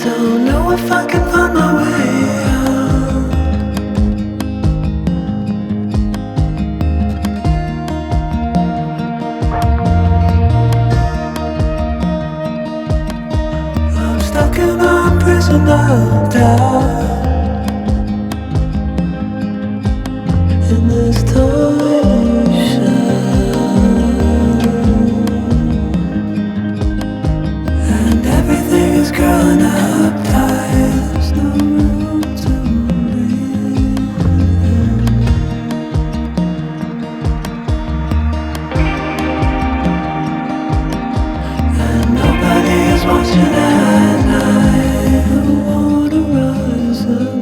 don't know if I can find my way out. I'm stuck in a prison of doubt. In this tiny shell, and everything is growing up tight. There's no room to breathe. And nobody is watching at night. I wanna rise up.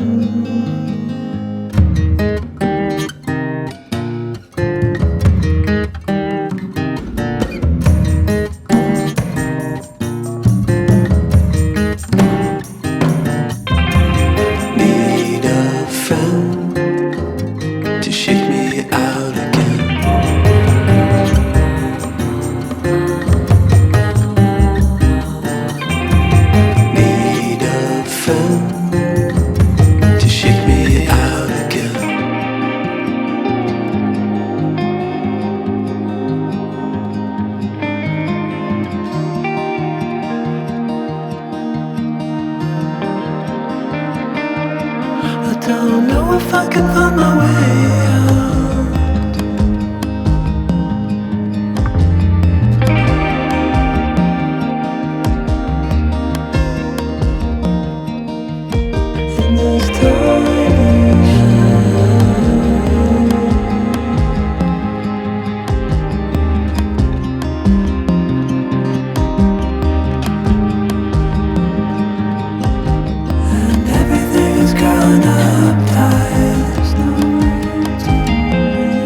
Don't know if I can find my way out. In this tiny shell, and everything is growing up tight. There's no room to breathe.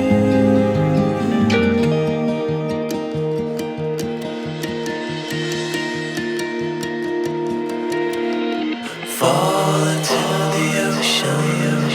Fall into the ocean.